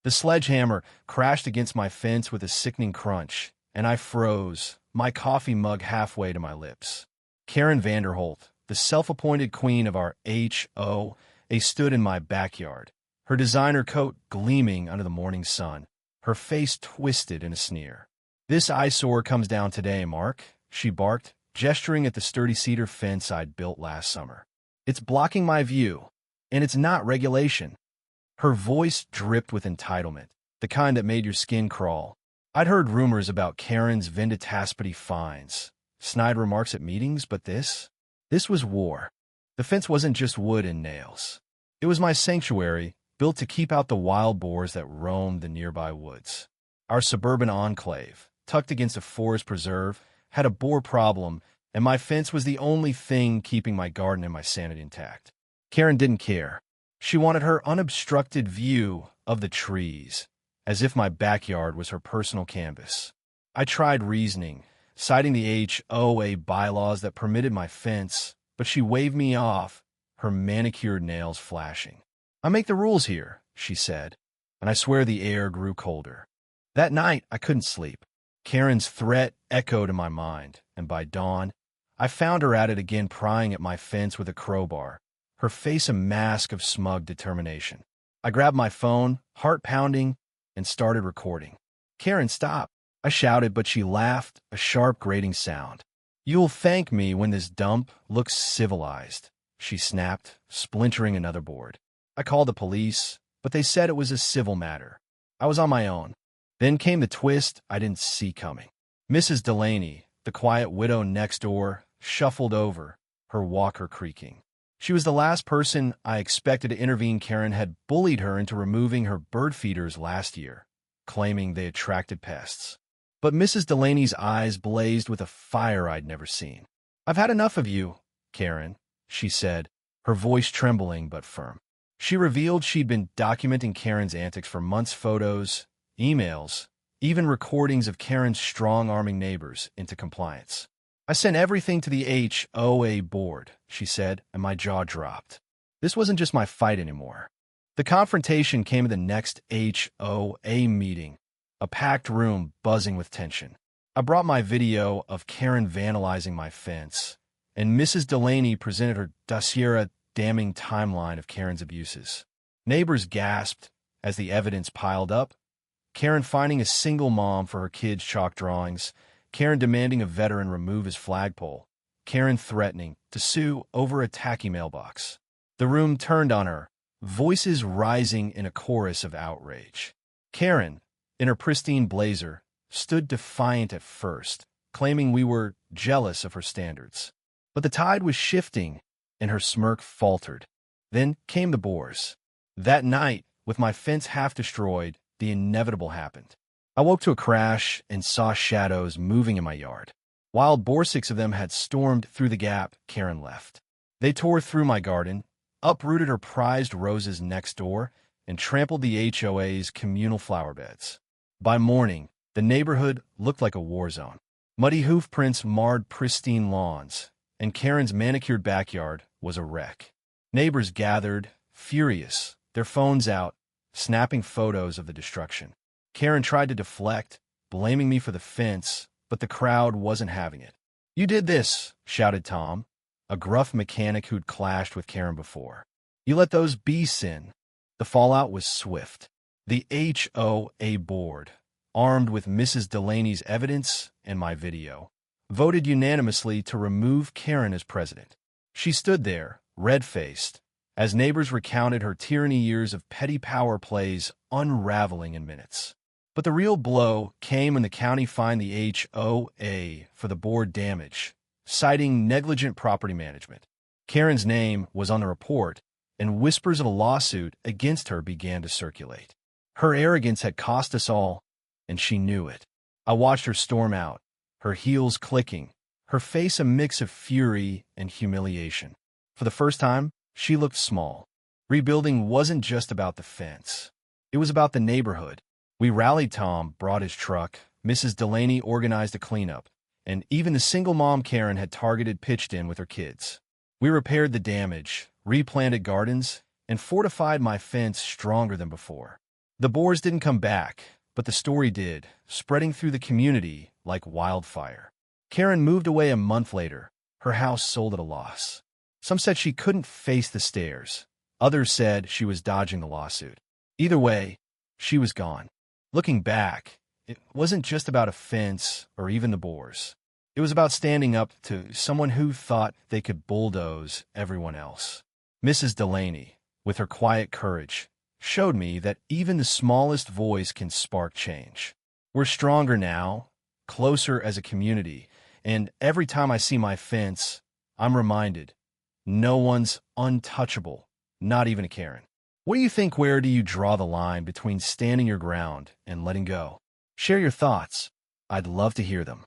The sledgehammer crashed against my fence with a sickening crunch, and I froze, my coffee mug halfway to my lips. Karen Vanderholt, the self-appointed queen of our HOA, stood in my backyard, her designer coat gleaming under the morning sun, her face twisted in a sneer. "This eyesore comes down today, Mark," she barked, gesturing at the sturdy cedar fence I'd built last summer. "It's blocking my view, and it's not regulation." Her voice dripped with entitlement, the kind that made your skin crawl. I'd heard rumors about Karen's venditaspity fines, snide remarks at meetings, but this was war. The fence wasn't just wood and nails. It was my sanctuary, built to keep out the wild boars that roamed the nearby woods. Our suburban enclave, tucked against a forest preserve, had a boar problem, and my fence was the only thing keeping my garden and my sanity intact. Karen didn't care. She wanted her unobstructed view of the trees, as if my backyard was her personal canvas. I tried reasoning, citing the HOA bylaws that permitted my fence, but she waved me off, her manicured nails flashing. "I make the rules here," she said, and I swear the air grew colder. That night, I couldn't sleep. Karen's threat echoed in my mind, and by dawn, I found her at it again, prying at my fence with a crowbar, her face a mask of smug determination. I grabbed my phone, heart pounding, and started recording. "Karen, stop," I shouted, but she laughed, a sharp grating sound. "You'll thank me when this dump looks civilized," she snapped, splintering another board. I called the police, but they said it was a civil matter. I was on my own. Then came the twist I didn't see coming. Mrs. Delaney, the quiet widow next door, shuffled over, her walker creaking. She was the last person I expected to intervene. Karen had bullied her into removing her bird feeders last year, claiming they attracted pests. But Mrs. Delaney's eyes blazed with a fire I'd never seen. "I've had enough of you, Karen," she said, her voice trembling but firm. She revealed she'd been documenting Karen's antics for months, photos, emails, even recordings of Karen's strong-arming neighbors into compliance. "I sent everything to the HOA board," she said, and my jaw dropped. This wasn't just my fight anymore. The confrontation came at the next HOA meeting, a packed room buzzing with tension. I brought my video of Karen vandalizing my fence, and Mrs. Delaney presented her dossier, damning timeline of Karen's abuses. Neighbors gasped as the evidence piled up. Karen finding a single mom for her kids' chalk drawings, Karen demanding a veteran remove his flagpole, Karen threatening to sue over a tacky mailbox. The room turned on her, voices rising in a chorus of outrage. Karen, in her pristine blazer, stood defiant at first, claiming we were jealous of her standards. But the tide was shifting, and her smirk faltered. Then came the boars. That night, with my fence half destroyed, the inevitable happened. I woke to a crash and saw shadows moving in my yard. Wild boar, 6 of them, had stormed through the gap Karen left. They tore through my garden, uprooted her prized roses next door, and trampled the HOA's communal flower beds. By morning, the neighborhood looked like a war zone. Muddy hoof prints marred pristine lawns, and Karen's manicured backyard was a wreck. Neighbors gathered, furious, their phones out, snapping photos of the destruction. Karen tried to deflect, blaming me for the fence, but the crowd wasn't having it. "You did this," shouted Tom, a gruff mechanic who'd clashed with Karen before. "You let those beasts in." The fallout was swift. The HOA board, armed with Mrs. Delaney's evidence and my video, voted unanimously to remove Karen as president. She stood there, red-faced, as neighbors recounted her tyranny, years of petty power plays unraveling in minutes. But the real blow came when the county fined the HOA for the board damage, citing negligent property management. Karen's name was on the report, and whispers of a lawsuit against her began to circulate. Her arrogance had cost us all, and she knew it. I watched her storm out, her heels clicking, her face a mix of fury and humiliation. For the first time, she looked small. Rebuilding wasn't just about the fence. It was about the neighborhood. We rallied. Tom brought his truck, Mrs. Delaney organized a cleanup, and even the single mom Karen had targeted pitched in with her kids. We repaired the damage, replanted gardens, and fortified my fence stronger than before. The boars didn't come back, but the story did, spreading through the community like wildfire. Karen moved away a month later, her house sold at a loss. Some said she couldn't face the stairs. Others said she was dodging the lawsuit. Either way, she was gone. Looking back, it wasn't just about a fence or even the boars. It was about standing up to someone who thought they could bulldoze everyone else. Mrs. Delaney, with her quiet courage, showed me that even the smallest voice can spark change. We're stronger now, closer as a community, and every time I see my fence, I'm reminded, no one's untouchable, not even a Karen. What do you think? Where do you draw the line between standing your ground and letting go? Share your thoughts. I'd love to hear them.